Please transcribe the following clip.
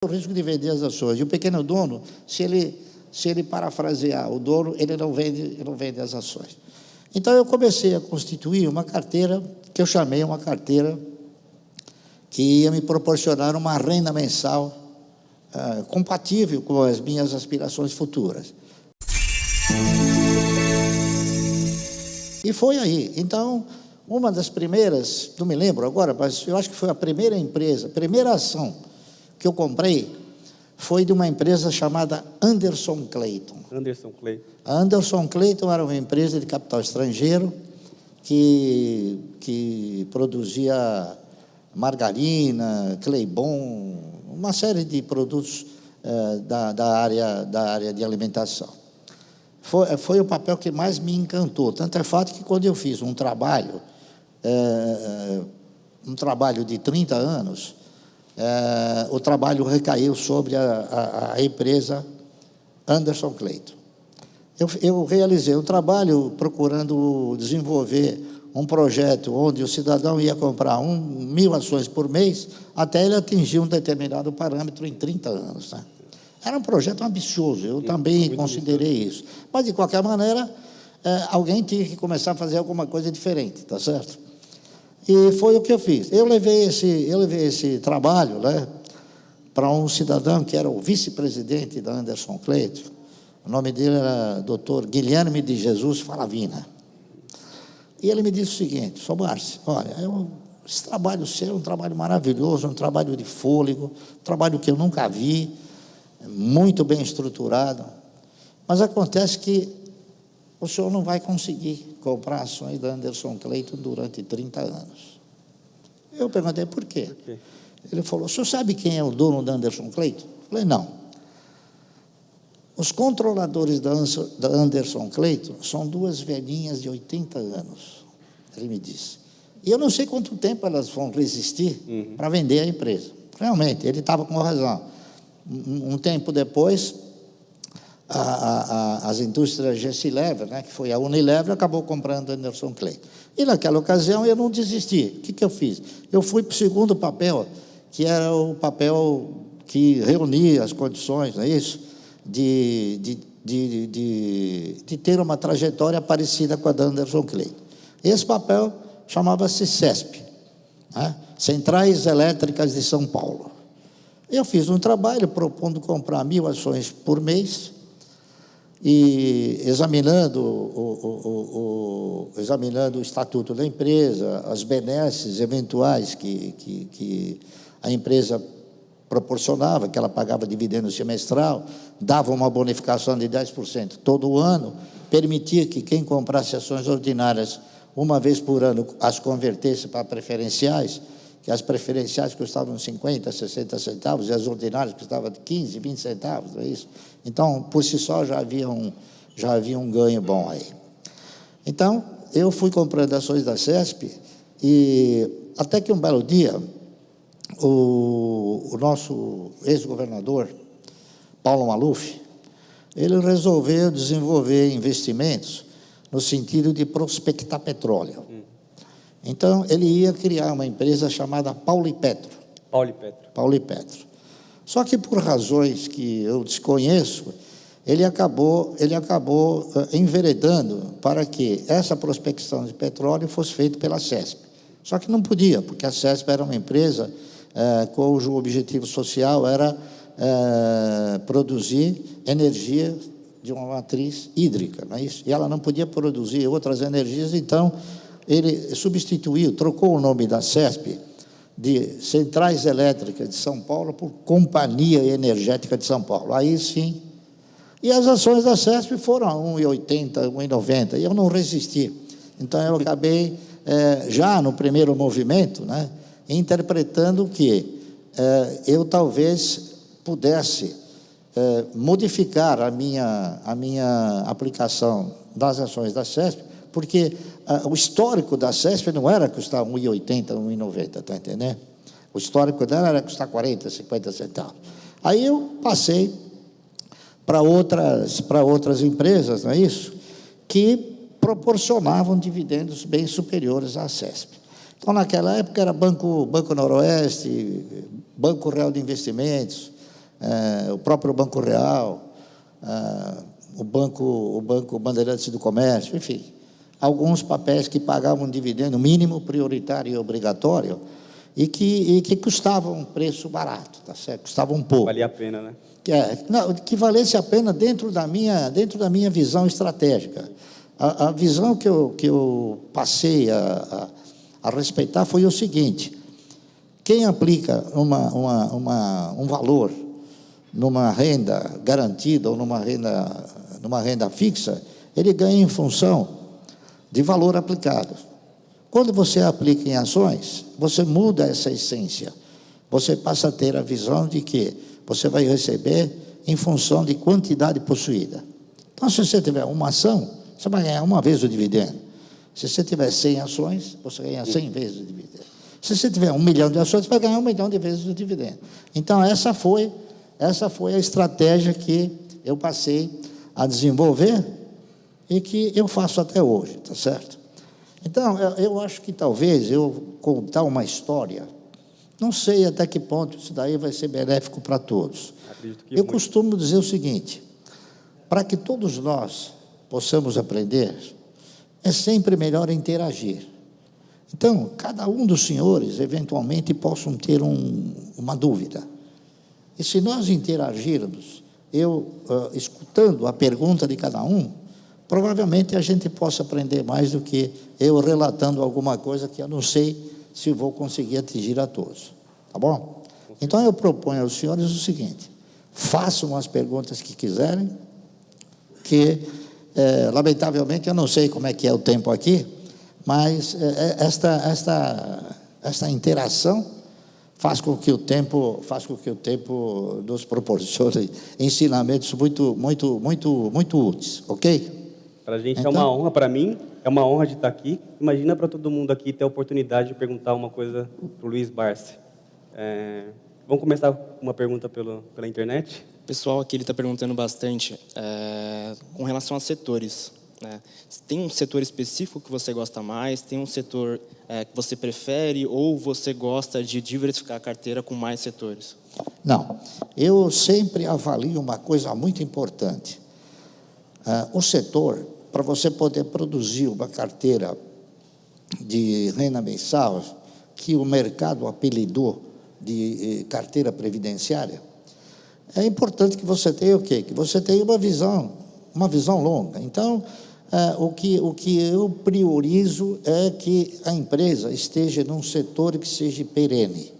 O risco de vender as ações. E o pequeno dono, se ele parafrasear o dono, ele não vende as ações. Então, eu comecei a constituir uma carteira, que eu chamei uma carteira que ia me proporcionar uma renda mensal compatível com as minhas aspirações futuras. E foi aí. Então, uma das primeiras, não me lembro agora, mas eu acho que foi a primeira empresa, a primeira ação que eu comprei foi de uma empresa chamada Anderson Clayton. Anderson Clayton. A Anderson Clayton era uma empresa de capital estrangeiro que produzia margarina, Claybon, uma série de produtos da área de alimentação. Foi o papel que mais me encantou. Tanto é fato que, quando eu fiz um trabalho de 30 anos, o trabalho recaiu sobre a empresa Anderson Clayton. Eu realizei um trabalho procurando desenvolver um projeto onde o cidadão ia comprar 1.000 ações por mês até ele atingir um determinado parâmetro em 30 anos. Né? Era um projeto ambicioso, eu também considerei isso. Mas, de qualquer maneira, alguém tinha que começar a fazer alguma coisa diferente, tá certo? E foi o que eu fiz. Eu levei esse trabalho, né, para um cidadão que era o vice-presidente da Anderson Clayton. O nome dele era Dr. Guilherme de Jesus Falavina. E ele me disse o seguinte: Sr. Márcio, olha, esse trabalho seu é um trabalho maravilhoso, um trabalho de fôlego, um trabalho que eu nunca vi, muito bem estruturado, mas acontece que o senhor não vai conseguir comprar ações da Anderson Clayton durante 30 anos. Eu perguntei, por quê? Por quê? Ele falou, o senhor sabe quem é o dono da Anderson Clayton? Eu falei, não. Os controladores da Anderson Clayton são duas velhinhas de 80 anos, ele me disse. E eu não sei quanto tempo elas vão resistir para vender a empresa. Realmente, ele estava com razão. Um tempo depois, as indústrias Gessilever, né, que foi a Unilever, acabou comprando a Anderson Clayton. E, naquela ocasião, eu não desisti. O que eu fiz? Eu fui para o segundo papel, que era o papel que reunia as condições, não é isso? De ter uma trajetória parecida com a da Anderson Clayton. Esse papel chamava-se CESP, né? Centrais Elétricas de São Paulo. Eu fiz um trabalho propondo comprar 1.000 ações por mês e examinando o estatuto da empresa, as benesses eventuais que a empresa proporcionava, que ela pagava dividendo semestral, dava uma bonificação de 10% todo ano, permitia que quem comprasse ações ordinárias uma vez por ano as convertesse para preferenciais, que as preferenciais custavam 50, 60 centavos e as ordinárias custavam 15, 20 centavos, é isso? Então, por si só, já havia um ganho bom aí. Então, eu fui comprando ações da CESP e até que um belo dia, o nosso ex-governador, Paulo Maluf, ele resolveu desenvolver investimentos no sentido de prospectar petróleo. Então, ele ia criar uma empresa chamada Paulipetro. Paulipetro. Só que, por razões que eu desconheço, ele acabou enveredando para que essa prospecção de petróleo fosse feita pela CESP. Só que não podia, porque a CESP era uma empresa cujo objetivo social era produzir energia de uma matriz hídrica, não é isso? E ela não podia produzir outras energias, então ele substituiu, trocou o nome da CESP de Centrais Elétricas de São Paulo por Companhia Energética de São Paulo. Aí sim. E as ações da CESP foram a 1,80, 1,90, e eu não resisti. Então eu acabei, já no primeiro movimento, né, interpretando que eu talvez pudesse modificar a minha aplicação das ações da CESP, porque o histórico da CESP não era custar 1,80, 1,90, está entendendo? O histórico dela era custar 40, 50 centavos. Aí eu passei para outras empresas, não é isso? Que proporcionavam dividendos bem superiores à CESP. Então, naquela época, era Banco Noroeste, Banco Real de Investimentos, o próprio Banco Real, o Banco Bandeirantes do Comércio, enfim, alguns papéis que pagavam dividendo mínimo, prioritário e obrigatório, e que custavam um preço barato, tá certo? Custavam um pouco. Valia a pena, né? Que valesse a pena dentro da minha visão estratégica. A visão que eu passei a respeitar foi o seguinte: quem aplica um valor numa renda garantida ou numa renda fixa, ele ganha em função de valor aplicado. Quando você aplica em ações, você muda essa essência. Você passa a ter a visão de que você vai receber em função de quantidade possuída. Então, se você tiver uma ação, você vai ganhar uma vez o dividendo. Se você tiver 100 ações, você ganha 100 vezes o dividendo. Se você tiver 1 milhão de ações, você vai ganhar 1 milhão de vezes o dividendo. Então, essa foi a estratégia que eu passei a desenvolver e que eu faço até hoje, tá certo? Então, eu acho que talvez eu contar uma história, não sei até que ponto isso daí vai ser benéfico para todos. Eu costumo dizer o seguinte: para que todos nós possamos aprender, é sempre melhor interagir. Então, cada um dos senhores, eventualmente, possam ter uma dúvida. E se nós interagirmos, escutando a pergunta de cada um, provavelmente a gente possa aprender mais do que eu relatando alguma coisa que eu não sei se vou conseguir atingir a todos. Tá bom? Então, eu proponho aos senhores o seguinte: façam as perguntas que quiserem, que, lamentavelmente, eu não sei como é que é o tempo aqui, mas esta interação faz com que o tempo nos proporcione ensinamentos muito úteis, ok? Para a gente então, é uma honra, para mim, é uma honra de estar aqui. Imagina para todo mundo aqui ter a oportunidade de perguntar uma coisa para o Luiz Barsi. Vamos começar com uma pergunta pela internet? O pessoal aqui está perguntando bastante com relação a setores, né? Tem um setor específico que você gosta mais? Tem um setor que você prefere? Ou você gosta de diversificar a carteira com mais setores? Não, eu sempre avalio uma coisa muito importante. O setor, para você poder produzir uma carteira de renda mensal, que o mercado apelidou de carteira previdenciária, é importante que você tenha o quê? Que você tenha uma visão longa. Então, o que eu priorizo é que a empresa esteja num setor que seja perene.